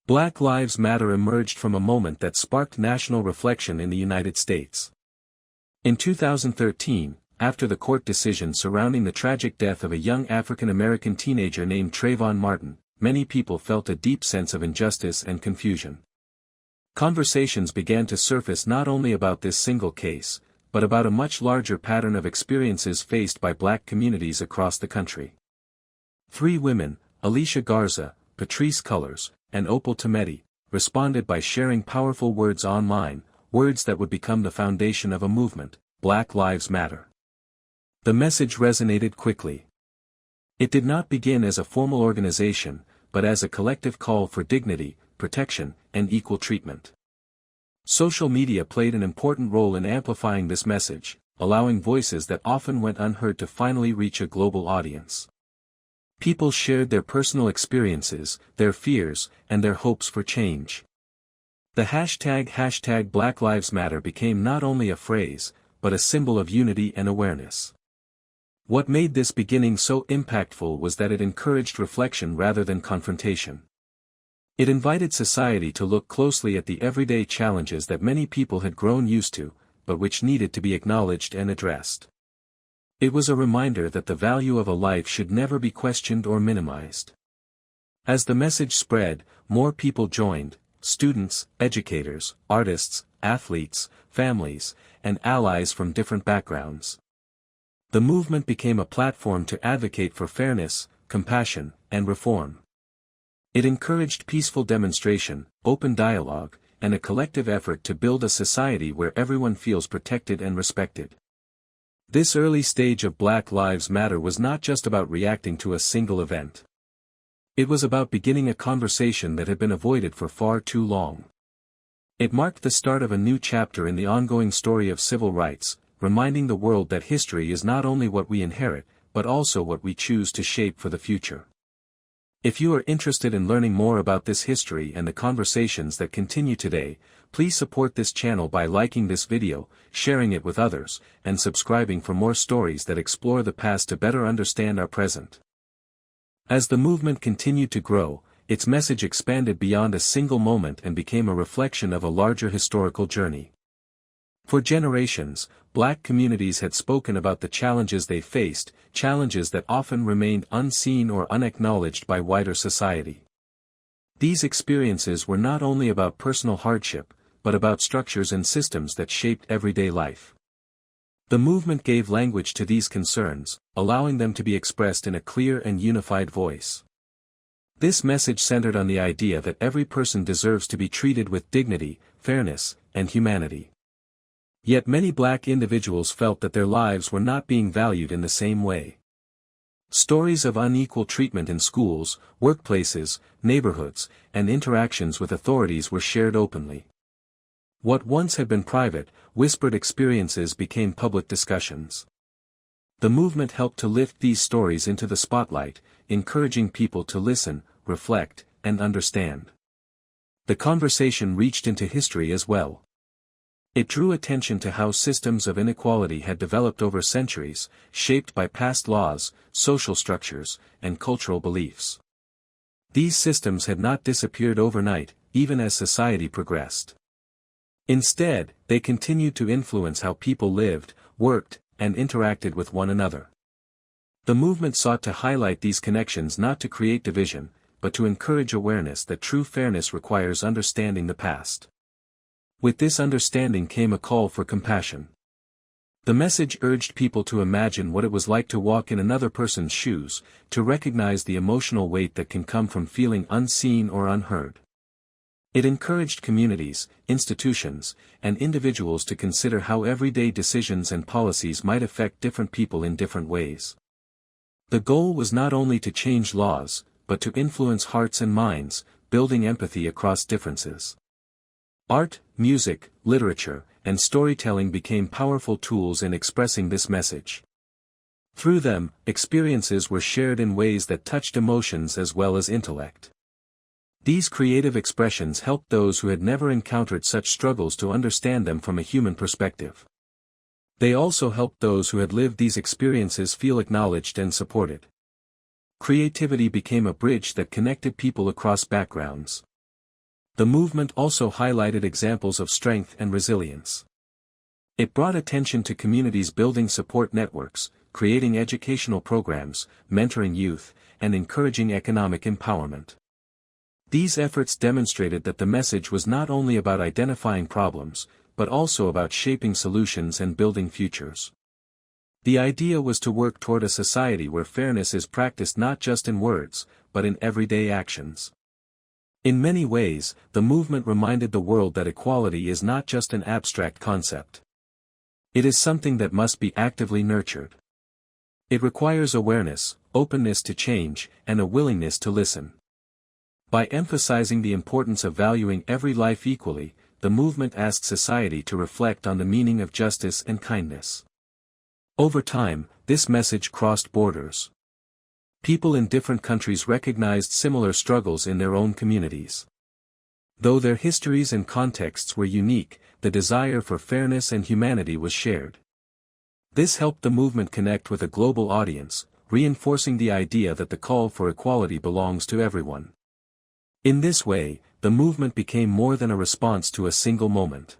Black Lives Matter emerged from a moment that sparked national reflection in the United States. In 2013, after the court decision surrounding the tragic death of a young African-American teenager named Trayvon Martin, many people felt a deep sense of injustice and confusion. Conversations began to surface not only about this single case, but about a much larger pattern of experiences faced by Black communities across the country. Three women, Alicia Garza, Patrisse Cullors, and Opal Tometi, responded by sharing powerful words online, words that would become the foundation of a movement: Black Lives Matter. The message resonated quickly. It did not begin as a formal organization, but as a collective call for dignity, protection, and equal treatment. Social media played an important role in amplifying this message, allowing voices that often went unheard to finally reach a global audience. People shared their personal experiences, their fears, and their hopes for change. The hashtag Black Lives Matter became not only a phrase, but a symbol of unity and awareness. What made this beginning so impactful was that it encouraged reflection rather than confrontation. It invited society to look closely at the everyday challenges that many people had grown used to, but which needed to be acknowledged and addressed. It was a reminder that the value of a life should never be questioned or minimized. As the message spread, more people joined: students, educators, artists, athletes, families, and allies from different backgrounds. The movement became a platform to advocate for fairness, compassion, and reform. It encouraged peaceful demonstration, open dialogue, and a collective effort to build a society where everyone feels protected and respected. This early stage of Black Lives Matter was not just about reacting to a single event. It was about beginning a conversation that had been avoided for far too long. It marked the start of a new chapter in the ongoing story of civil rights, reminding the world that history is not only what we inherit, but also what we choose to shape for the future. If you are interested in learning more about this history and the conversations that continue today, please support this channel by liking this video, sharing it with others, and subscribing for more stories that explore the past to better understand our present. As the movement continued to grow, its message expanded beyond a single moment and became a reflection of a larger historical journey. For generations, Black communities had spoken about the challenges they faced, challenges that often remained unseen or unacknowledged by wider society. These experiences were not only about personal hardship, but about structures and systems that shaped everyday life. The movement gave language to these concerns, allowing them to be expressed in a clear and unified voice. This message centered on the idea that every person deserves to be treated with dignity, fairness, and humanity. Yet many Black individuals felt that their lives were not being valued in the same way. Stories of unequal treatment in schools, workplaces, neighborhoods, and interactions with authorities were shared openly. What once had been private, whispered experiences became public discussions. The movement helped to lift these stories into the spotlight, encouraging people to listen, reflect, and understand. The conversation reached into history as well. It drew attention to how systems of inequality had developed over centuries, shaped by past laws, social structures, and cultural beliefs. These systems had not disappeared overnight, even as society progressed. Instead, they continued to influence how people lived, worked, and interacted with one another. The movement sought to highlight these connections not to create division, but to encourage awareness that true fairness requires understanding the past. With this understanding came a call for compassion. The message urged people to imagine what it was like to walk in another person's shoes, to recognize the emotional weight that can come from feeling unseen or unheard. It encouraged communities, institutions, and individuals to consider how everyday decisions and policies might affect different people in different ways. The goal was not only to change laws, but to influence hearts and minds, building empathy across differences. Art, music, literature, and storytelling became powerful tools in expressing this message. Through them, experiences were shared in ways that touched emotions as well as intellect. These creative expressions helped those who had never encountered such struggles to understand them from a human perspective. They also helped those who had lived these experiences feel acknowledged and supported. Creativity became a bridge that connected people across backgrounds. The movement also highlighted examples of strength and resilience. It brought attention to communities building support networks, creating educational programs, mentoring youth, and encouraging economic empowerment. These efforts demonstrated that the message was not only about identifying problems, but also about shaping solutions and building futures. The idea was to work toward a society where fairness is practiced not just in words, but in everyday actions. In many ways, the movement reminded the world that equality is not just an abstract concept. It is something that must be actively nurtured. It requires awareness, openness to change, and a willingness to listen. By emphasizing the importance of valuing every life equally, the movement asked society to reflect on the meaning of justice and kindness. Over time, this message crossed borders. People in different countries recognized similar struggles in their own communities. Though their histories and contexts were unique, the desire for fairness and humanity was shared. This helped the movement connect with a global audience, reinforcing the idea that the call for equality belongs to everyone. In this way, the movement became more than a response to a single moment.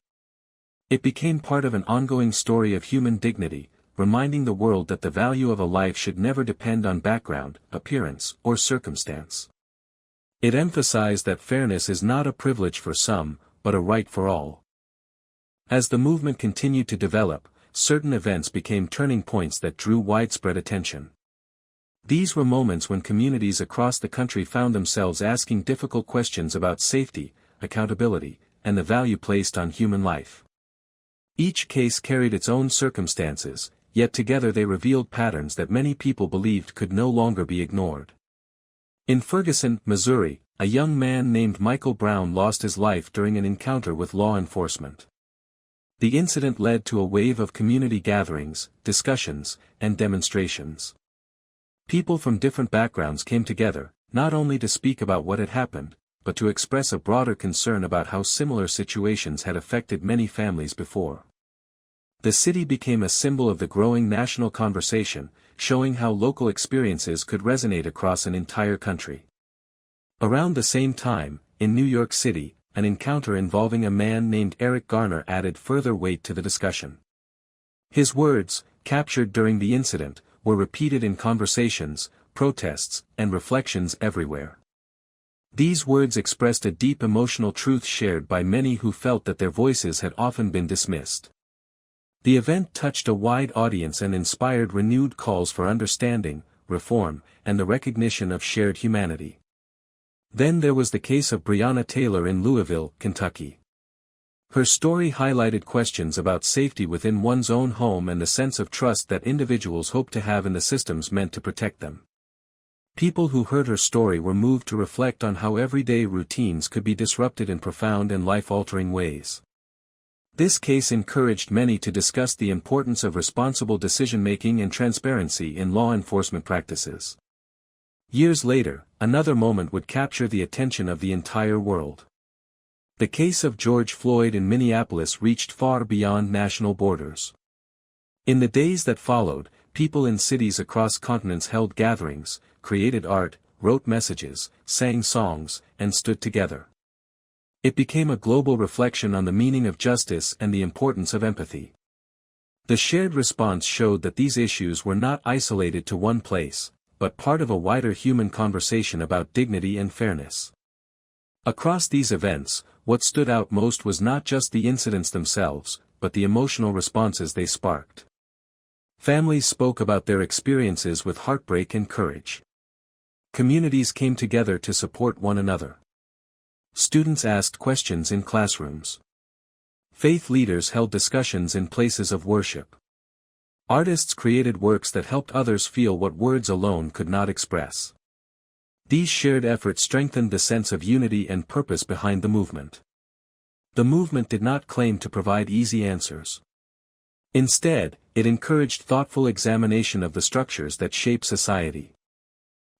It became part of an ongoing story of human dignity, reminding the world that the value of a life should never depend on background, appearance, or circumstance. It emphasized that fairness is not a privilege for some, but a right for all. As the movement continued to develop, certain events became turning points that drew widespread attention. These were moments when communities across the country found themselves asking difficult questions about safety, accountability, and the value placed on human life. Each case carried its own circumstances, yet together they revealed patterns that many people believed could no longer be ignored. In Ferguson, Missouri, a young man named Michael Brown lost his life during an encounter with law enforcement. The incident led to a wave of community gatherings, discussions, and demonstrations. People from different backgrounds came together, not only to speak about what had happened, but to express a broader concern about how similar situations had affected many families before. The city became a symbol of the growing national conversation, showing how local experiences could resonate across an entire country. Around the same time, in New York City, an encounter involving a man named Eric Garner added further weight to the discussion. His words, captured during the incident, were repeated in conversations, protests, and reflections everywhere. These words expressed a deep emotional truth shared by many who felt that their voices had often been dismissed. The event touched a wide audience and inspired renewed calls for understanding, reform, and the recognition of shared humanity. Then there was the case of Breonna Taylor in Louisville, Kentucky. Her story highlighted questions about safety within one's own home and the sense of trust that individuals hope to have in the systems meant to protect them. People who heard her story were moved to reflect on how everyday routines could be disrupted in profound and life-altering ways. This case encouraged many to discuss the importance of responsible decision-making and transparency in law enforcement practices. Years later, another moment would capture the attention of the entire world. The case of George Floyd in Minneapolis reached far beyond national borders. In the days that followed, people in cities across continents held gatherings, created art, wrote messages, sang songs, and stood together. It became a global reflection on the meaning of justice and the importance of empathy. The shared response showed that these issues were not isolated to one place, but part of a wider human conversation about dignity and fairness. Across these events, what stood out most was not just the incidents themselves, but the emotional responses they sparked. Families spoke about their experiences with heartbreak and courage. Communities came together to support one another. Students asked questions in classrooms. Faith leaders held discussions in places of worship. Artists created works that helped others feel what words alone could not express. These shared efforts strengthened the sense of unity and purpose behind the movement. The movement did not claim to provide easy answers. Instead, it encouraged thoughtful examination of the structures that shape society.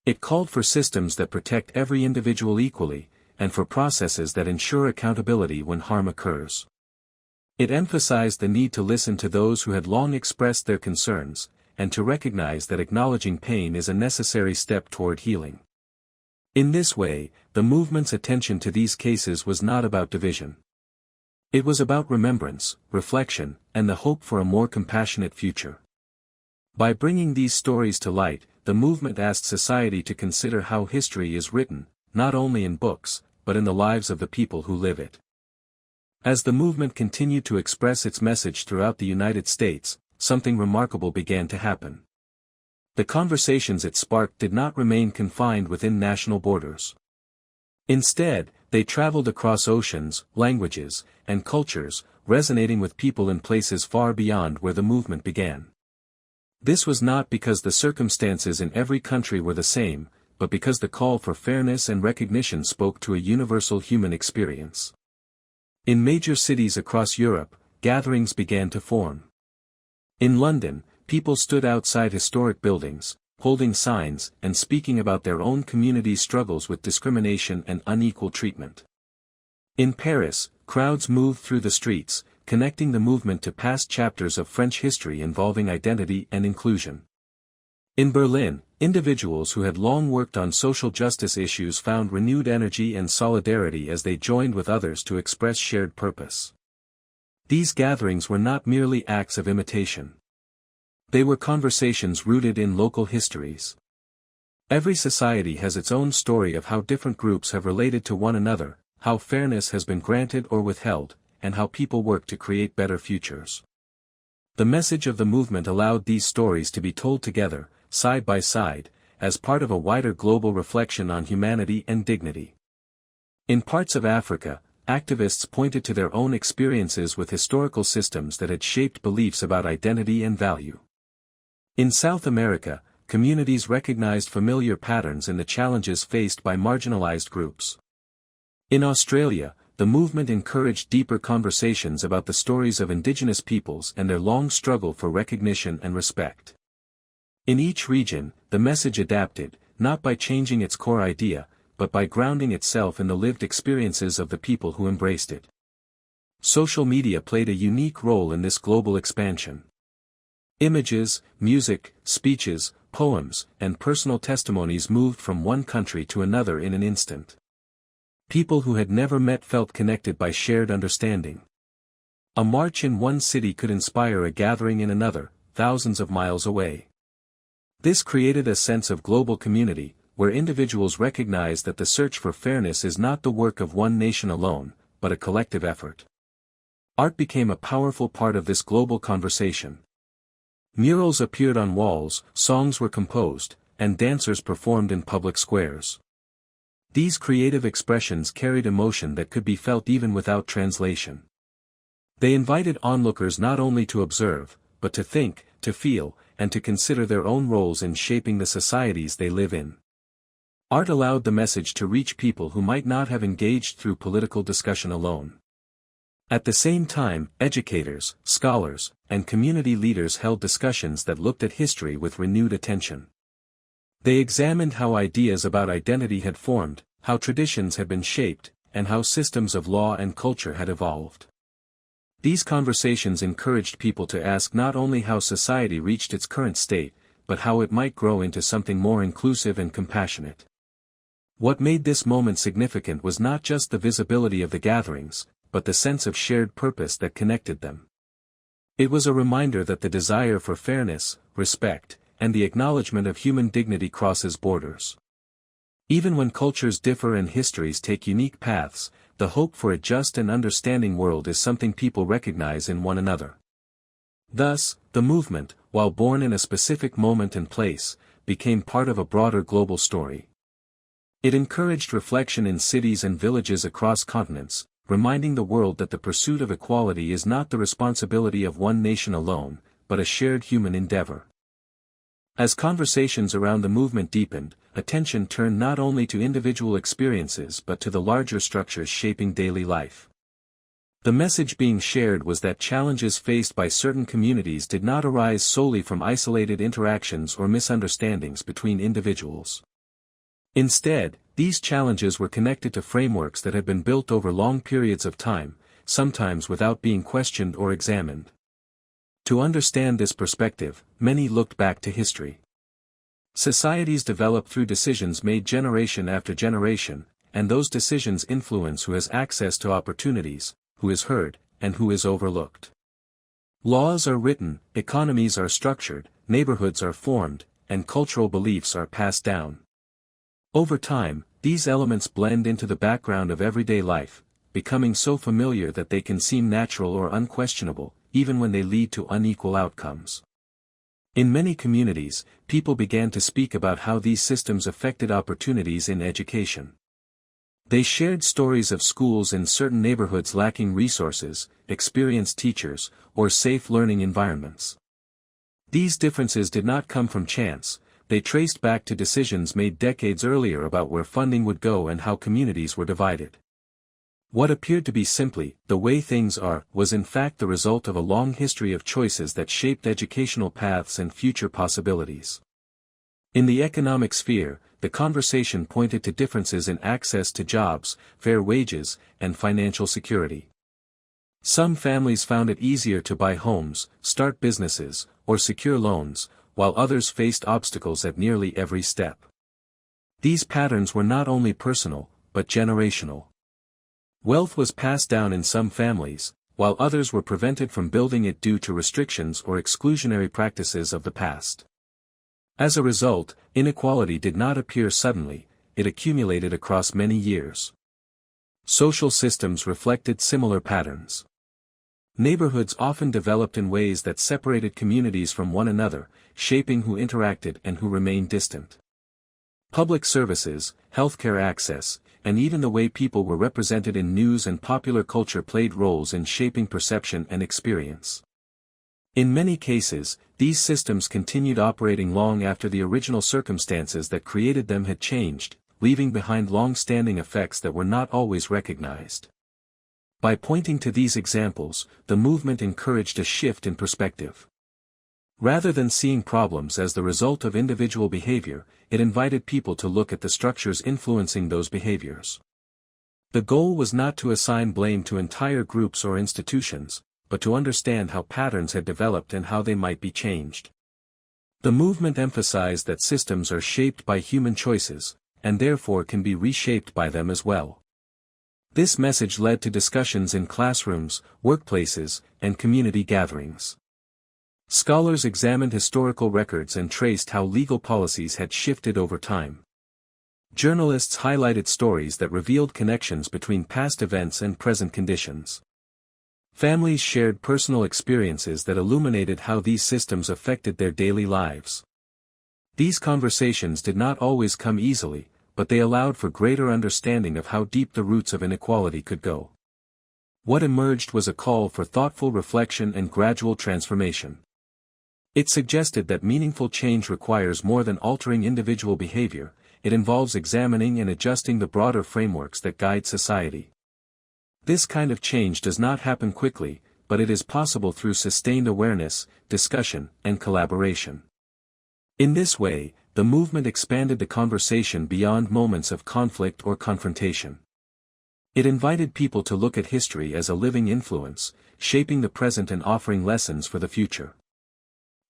It called for systems that protect every individual equally, and for processes that ensure accountability when harm occurs. It emphasized the need to listen to those who had long expressed their concerns, and to recognize that acknowledging pain is a necessary step toward healing. In this way, the movement's attention to these cases was not about division. It was about remembrance, reflection, and the hope for a more compassionate future. By bringing these stories to light, the movement asked society to consider how history is written, not only in books, but in the lives of the people who live it. As the movement continued to express its message throughout the United States, something remarkable began to happen. The conversations it sparked did not remain confined within national borders. Instead, they traveled across oceans, languages, and cultures, resonating with people in places far beyond where the movement began. This was not because the circumstances in every country were the same, but because the call for fairness and recognition spoke to a universal human experience. In major cities across Europe, gatherings began to form. In London, people stood outside historic buildings, holding signs and speaking about their own community's struggles with discrimination and unequal treatment. In Paris, crowds moved through the streets, connecting the movement to past chapters of French history involving identity and inclusion. In Berlin, individuals who had long worked on social justice issues found renewed energy and solidarity as they joined with others to express shared purpose. These gatherings were not merely acts of imitation. They were conversations rooted in local histories. Every society has its own story of how different groups have related to one another, how fairness has been granted or withheld, and how people work to create better futures. The message of the movement allowed these stories to be told together, side by side, as part of a wider global reflection on humanity and dignity. In parts of Africa, activists pointed to their own experiences with historical systems that had shaped beliefs about identity and value. In South America, communities recognized familiar patterns in the challenges faced by marginalized groups. In Australia, the movement encouraged deeper conversations about the stories of indigenous peoples and their long struggle for recognition and respect. In each region, the message adapted, not by changing its core idea, but by grounding itself in the lived experiences of the people who embraced it. Social media played a unique role in this global expansion. Images, music, speeches, poems, and personal testimonies moved from one country to another in an instant. People who had never met felt connected by shared understanding. A march in one city could inspire a gathering in another, thousands of miles away. This created a sense of global community, where individuals recognized that the search for fairness is not the work of one nation alone, but a collective effort. Art became a powerful part of this global conversation. Murals appeared on walls, songs were composed, and dancers performed in public squares. These creative expressions carried emotion that could be felt even without translation. They invited onlookers not only to observe, but to think, to feel, and to consider their own roles in shaping the societies they live in. Art allowed the message to reach people who might not have engaged through political discussion alone. At the same time, educators, scholars, and community leaders held discussions that looked at history with renewed attention. They examined how ideas about identity had formed, how traditions had been shaped, and how systems of law and culture had evolved. These conversations encouraged people to ask not only how society reached its current state, but how it might grow into something more inclusive and compassionate. What made this moment significant was not just the visibility of the gatherings, but the sense of shared purpose that connected them. It was a reminder that the desire for fairness, respect, and the acknowledgement of human dignity crosses borders. Even when cultures differ and histories take unique paths, the hope for a just and understanding world is something people recognize in one another. Thus, the movement, while born in a specific moment and place, became part of a broader global story. It encouraged reflection in cities and villages across continents, reminding the world that the pursuit of equality is not the responsibility of one nation alone, but a shared human endeavor. As conversations around the movement deepened, attention turned not only to individual experiences but to the larger structures shaping daily life. The message being shared was that challenges faced by certain communities did not arise solely from isolated interactions or misunderstandings between individuals. Instead, these challenges were connected to frameworks that had been built over long periods of time, sometimes without being questioned or examined. To understand this perspective, many looked back to history. Societies develop through decisions made generation after generation, and those decisions influence who has access to opportunities, who is heard, and who is overlooked. Laws are written, economies are structured, neighborhoods are formed, and cultural beliefs are passed down. Over time, these elements blend into the background of everyday life, becoming so familiar that they can seem natural or unquestionable, even when they lead to unequal outcomes. In many communities, people began to speak about how these systems affected opportunities in education. They shared stories of schools in certain neighborhoods lacking resources, experienced teachers, or safe learning environments. These differences did not come from chance, they traced back to decisions made decades earlier about where funding would go and how communities were divided. What appeared to be simply, the way things are, was in fact the result of a long history of choices that shaped educational paths and future possibilities. In the economic sphere, the conversation pointed to differences in access to jobs, fair wages, and financial security. Some families found it easier to buy homes, start businesses, or secure loans, while others faced obstacles at nearly every step. These patterns were not only personal, but generational. Wealth was passed down in some families, while others were prevented from building it due to restrictions or exclusionary practices of the past. As a result, inequality did not appear suddenly, it accumulated across many years. Social systems reflected similar patterns. Neighborhoods often developed in ways that separated communities from one another, shaping who interacted and who remained distant. Public services, healthcare access, and even the way people were represented in news and popular culture played roles in shaping perception and experience. In many cases, these systems continued operating long after the original circumstances that created them had changed, leaving behind long-standing effects that were not always recognized. By pointing to these examples, the movement encouraged a shift in perspective. Rather than seeing problems as the result of individual behavior, it invited people to look at the structures influencing those behaviors. The goal was not to assign blame to entire groups or institutions, but to understand how patterns had developed and how they might be changed. The movement emphasized that systems are shaped by human choices, and therefore can be reshaped by them as well. This message led to discussions in classrooms, workplaces, and community gatherings. Scholars examined historical records and traced how legal policies had shifted over time. Journalists highlighted stories that revealed connections between past events and present conditions. Families shared personal experiences that illuminated how these systems affected their daily lives. These conversations did not always come easily, but they allowed for greater understanding of how deep the roots of inequality could go. What emerged was a call for thoughtful reflection and gradual transformation. It suggested that meaningful change requires more than altering individual behavior, it involves examining and adjusting the broader frameworks that guide society. This kind of change does not happen quickly, but it is possible through sustained awareness, discussion, and collaboration. In this way, the movement expanded the conversation beyond moments of conflict or confrontation. It invited people to look at history as a living influence, shaping the present and offering lessons for the future.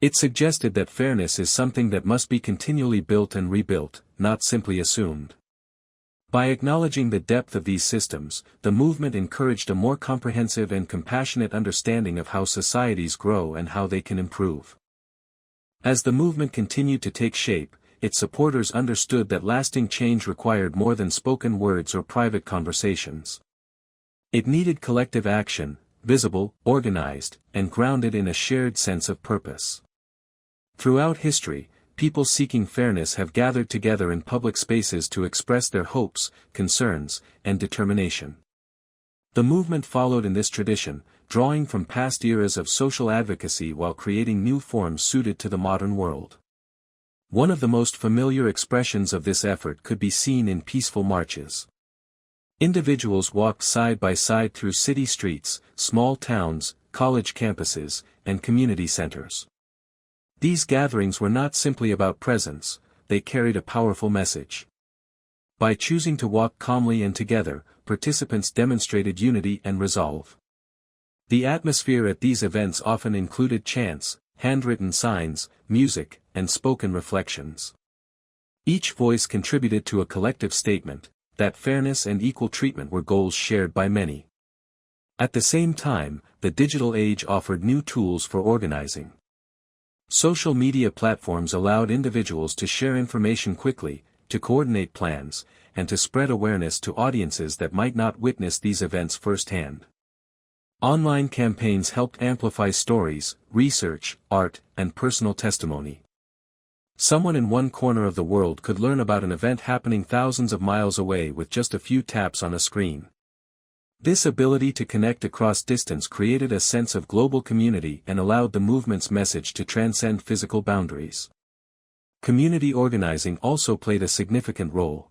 It suggested that fairness is something that must be continually built and rebuilt, not simply assumed. By acknowledging the depth of these systems, the movement encouraged a more comprehensive and compassionate understanding of how societies grow and how they can improve. As the movement continued to take shape, its supporters understood that lasting change required more than spoken words or private conversations. It needed collective action, visible, organized, and grounded in a shared sense of purpose. Throughout history, people seeking fairness have gathered together in public spaces to express their hopes, concerns, and determination. The movement followed in this tradition, drawing from past eras of social advocacy while creating new forms suited to the modern world. One of the most familiar expressions of this effort could be seen in peaceful marches. Individuals walked side by side through city streets, small towns, college campuses, and community centers. These gatherings were not simply about presence, they carried a powerful message. By choosing to walk calmly and together, participants demonstrated unity and resolve. The atmosphere at these events often included chants, handwritten signs, music, and spoken reflections. Each voice contributed to a collective statement, that fairness and equal treatment were goals shared by many. At the same time, the digital age offered new tools for organizing. Social media platforms allowed individuals to share information quickly, to coordinate plans, and to spread awareness to audiences that might not witness these events firsthand. Online campaigns helped amplify stories, research, art, and personal testimony. Someone in one corner of the world could learn about an event happening thousands of miles away with just a few taps on a screen. This ability to connect across distance created a sense of global community and allowed the movement's message to transcend physical boundaries. Community organizing also played a significant role.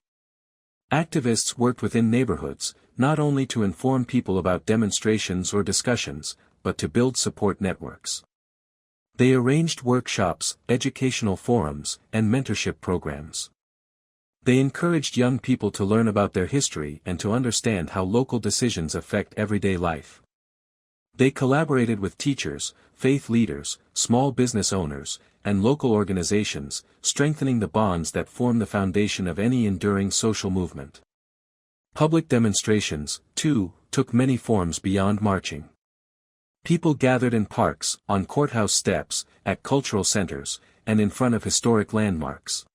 Activists worked within neighborhoods, not only to inform people about demonstrations or discussions, but to build support networks. They arranged workshops, educational forums, and mentorship programs. They encouraged young people to learn about their history and to understand how local decisions affect everyday life. They collaborated with teachers, faith leaders, small business owners, and local organizations, strengthening the bonds that form the foundation of any enduring social movement. Public demonstrations, too, took many forms beyond marching. People gathered in parks, on courthouse steps, at cultural centers, and in front of historic landmarks.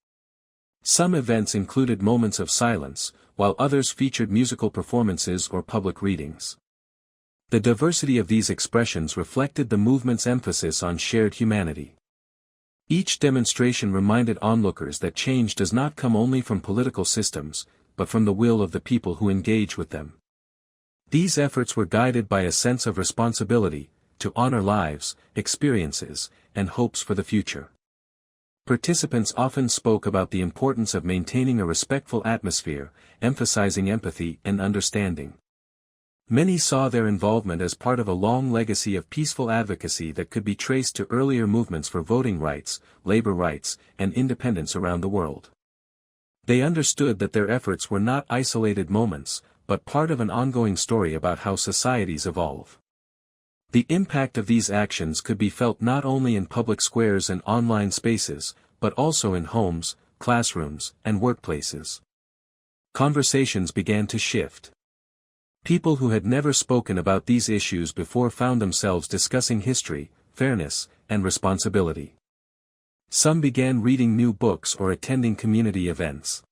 Some events included moments of silence, while others featured musical performances or public readings. The diversity of these expressions reflected the movement's emphasis on shared humanity. Each demonstration reminded onlookers that change does not come only from political systems, but from the will of the people who engage with them. These efforts were guided by a sense of responsibility, to honor lives, experiences, and hopes for the future. Participants often spoke about the importance of maintaining a respectful atmosphere, emphasizing empathy and understanding. Many saw their involvement as part of a long legacy of peaceful advocacy that could be traced to earlier movements for voting rights, labor rights, and independence around the world. They understood that their efforts were not isolated moments, but part of an ongoing story about how societies evolve. The impact of these actions could be felt not only in public squares and online spaces, but also in homes, classrooms, and workplaces. Conversations began to shift. People who had never spoken about these issues before found themselves discussing history, fairness, and responsibility. Some began reading new books or attending community events.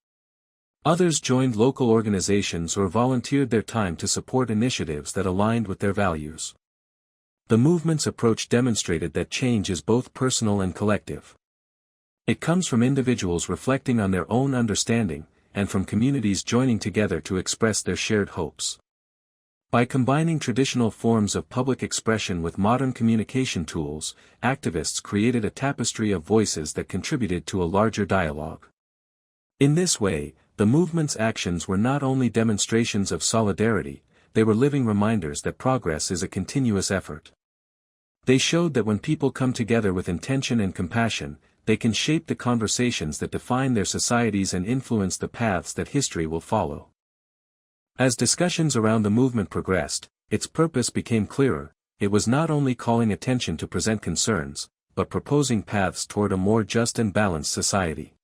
Others joined local organizations or volunteered their time to support initiatives that aligned with their values. The movement's approach demonstrated that change is both personal and collective. It comes from individuals reflecting on their own understanding, and from communities joining together to express their shared hopes. By combining traditional forms of public expression with modern communication tools, activists created a tapestry of voices that contributed to a larger dialogue. In this way, the movement's actions were not only demonstrations of solidarity, they were living reminders that progress is a continuous effort. They showed that when people come together with intention and compassion, they can shape the conversations that define their societies and influence the paths that history will follow. As discussions around the movement progressed, its purpose became clearer. It was not only calling attention to present concerns, but proposing paths toward a more just and balanced society.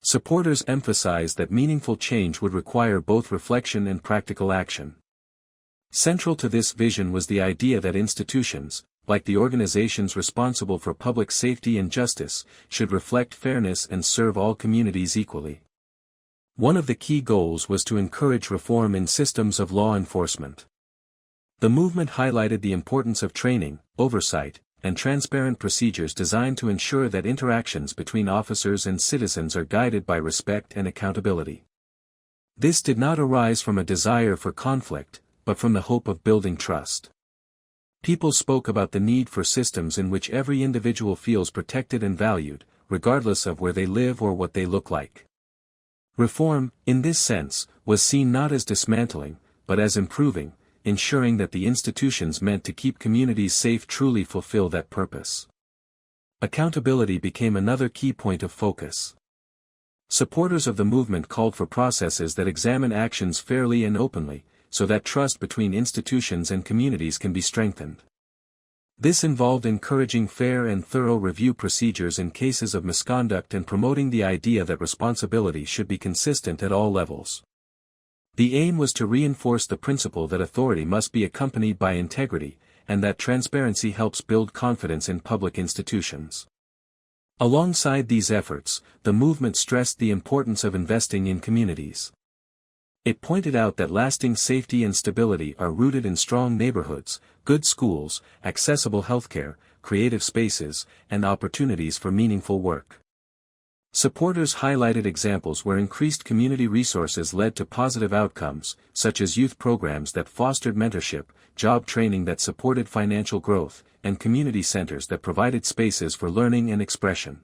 Supporters emphasized that meaningful change would require both reflection and practical action. Central to this vision was the idea that institutions, like the organizations responsible for public safety and justice, should reflect fairness and serve all communities equally. One of the key goals was to encourage reform in systems of law enforcement. The movement highlighted the importance of training, oversight, and transparent procedures designed to ensure that interactions between officers and citizens are guided by respect and accountability. This did not arise from a desire for conflict, but from the hope of building trust. People spoke about the need for systems in which every individual feels protected and valued, regardless of where they live or what they look like. Reform, in this sense, was seen not as dismantling, but as improving, ensuring that the institutions meant to keep communities safe truly fulfill that purpose. Accountability became another key point of focus. Supporters of the movement called for processes that examine actions fairly and openly, so that trust between institutions and communities can be strengthened. This involved encouraging fair and thorough review procedures in cases of misconduct and promoting the idea that responsibility should be consistent at all levels. The aim was to reinforce the principle that authority must be accompanied by integrity, and that transparency helps build confidence in public institutions. Alongside these efforts, the movement stressed the importance of investing in communities. It pointed out that lasting safety and stability are rooted in strong neighborhoods, good schools, accessible healthcare, creative spaces, and opportunities for meaningful work. Supporters highlighted examples where increased community resources led to positive outcomes, such as youth programs that fostered mentorship, job training that supported financial growth, and community centers that provided spaces for learning and expression.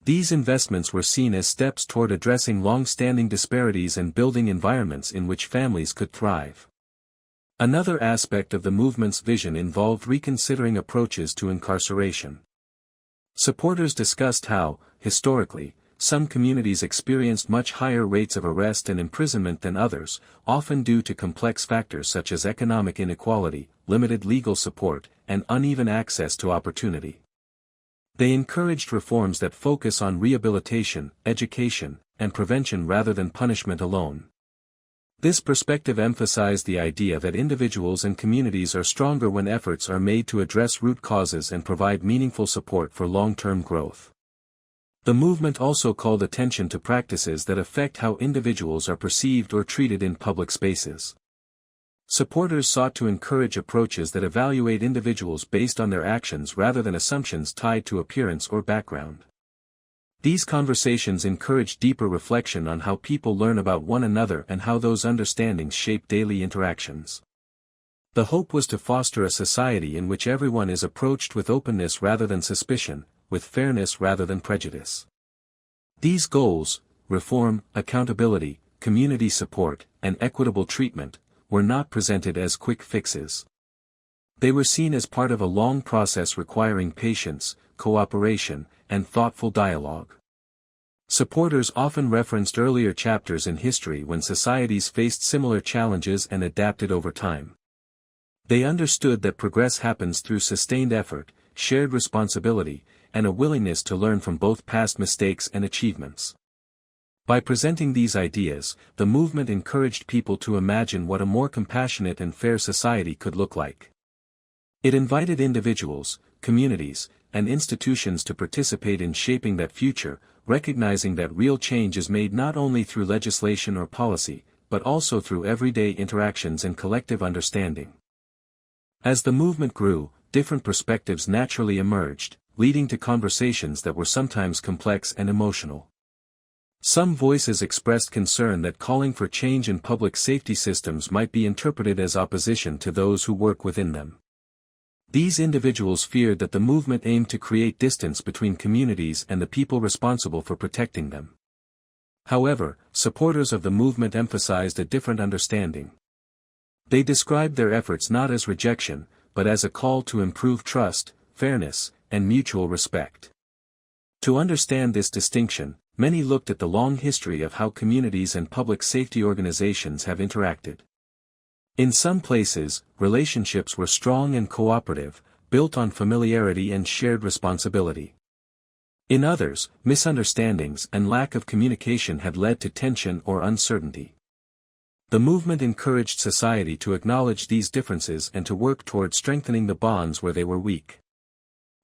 These investments were seen as steps toward addressing long-standing disparities and building environments in which families could thrive. Another aspect of the movement's vision involved reconsidering approaches to incarceration. Supporters discussed how, historically, some communities experienced much higher rates of arrest and imprisonment than others, often due to complex factors such as economic inequality, limited legal support, and uneven access to opportunity. They encouraged reforms that focus on rehabilitation, education, and prevention rather than punishment alone. This perspective emphasized the idea that individuals and communities are stronger when efforts are made to address root causes and provide meaningful support for long-term growth. The movement also called attention to practices that affect how individuals are perceived or treated in public spaces. Supporters sought to encourage approaches that evaluate individuals based on their actions rather than assumptions tied to appearance or background. These conversations encourage deeper reflection on how people learn about one another and how those understandings shape daily interactions. The hope was to foster a society in which everyone is approached with openness rather than suspicion, with fairness rather than prejudice. These goals, reform, accountability, community support, and equitable treatment, were not presented as quick fixes. They were seen as part of a long process requiring patience, cooperation, and thoughtful dialogue. Supporters often referenced earlier chapters in history when societies faced similar challenges and adapted over time. They understood that progress happens through sustained effort, shared responsibility, and a willingness to learn from both past mistakes and achievements. By presenting these ideas, the movement encouraged people to imagine what a more compassionate and fair society could look like. It invited individuals, communities, and institutions to participate in shaping that future, recognizing that real change is made not only through legislation or policy, but also through everyday interactions and collective understanding. As the movement grew, different perspectives naturally emerged, leading to conversations that were sometimes complex and emotional. Some voices expressed concern that calling for change in public safety systems might be interpreted as opposition to those who work within them. These individuals feared that the movement aimed to create distance between communities and the people responsible for protecting them. However, supporters of the movement emphasized a different understanding. They described their efforts not as rejection, but as a call to improve trust, fairness, and mutual respect. To understand this distinction, many looked at the long history of how communities and public safety organizations have interacted. In some places, relationships were strong and cooperative, built on familiarity and shared responsibility. In others, misunderstandings and lack of communication had led to tension or uncertainty. The movement encouraged society to acknowledge these differences and to work toward strengthening the bonds where they were weak.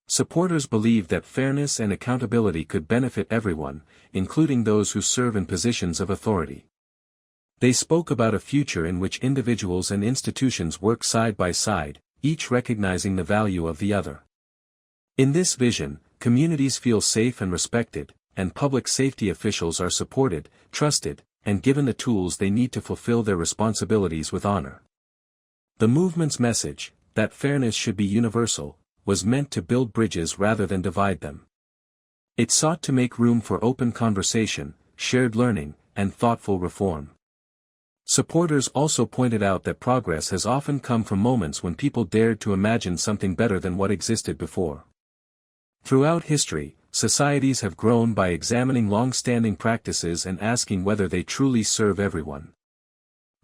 Supporters believed that fairness and accountability could benefit everyone, including those who serve in positions of authority. They spoke about a future in which individuals and institutions work side by side, each recognizing the value of the other. In this vision, communities feel safe and respected, and public safety officials are supported, trusted, and given the tools they need to fulfill their responsibilities with honor. The movement's message, that fairness should be universal, was meant to build bridges rather than divide them. It sought to make room for open conversation, shared learning, and thoughtful reform. Supporters also pointed out that progress has often come from moments when people dared to imagine something better than what existed before. Throughout history, societies have grown by examining long-standing practices and asking whether they truly serve everyone.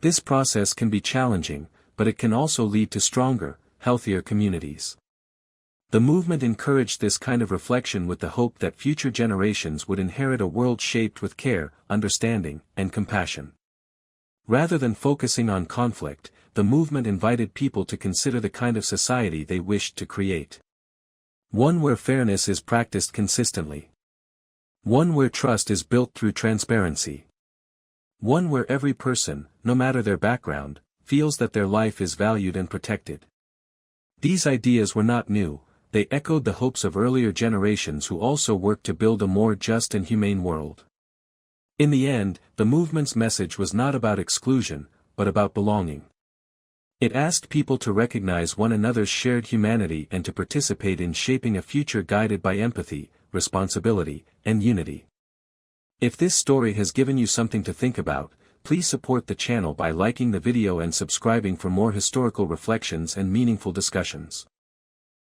This process can be challenging, but it can also lead to stronger, healthier communities. The movement encouraged this kind of reflection with the hope that future generations would inherit a world shaped with care, understanding, and compassion. Rather than focusing on conflict, the movement invited people to consider the kind of society they wished to create. One where fairness is practiced consistently. One where trust is built through transparency. One where every person, no matter their background, feels that their life is valued and protected. These ideas were not new, they echoed the hopes of earlier generations who also worked to build a more just and humane world. In the end, the movement's message was not about exclusion, but about belonging. It asked people to recognize one another's shared humanity and to participate in shaping a future guided by empathy, responsibility, and unity. If this story has given you something to think about, please support the channel by liking the video and subscribing for more historical reflections and meaningful discussions.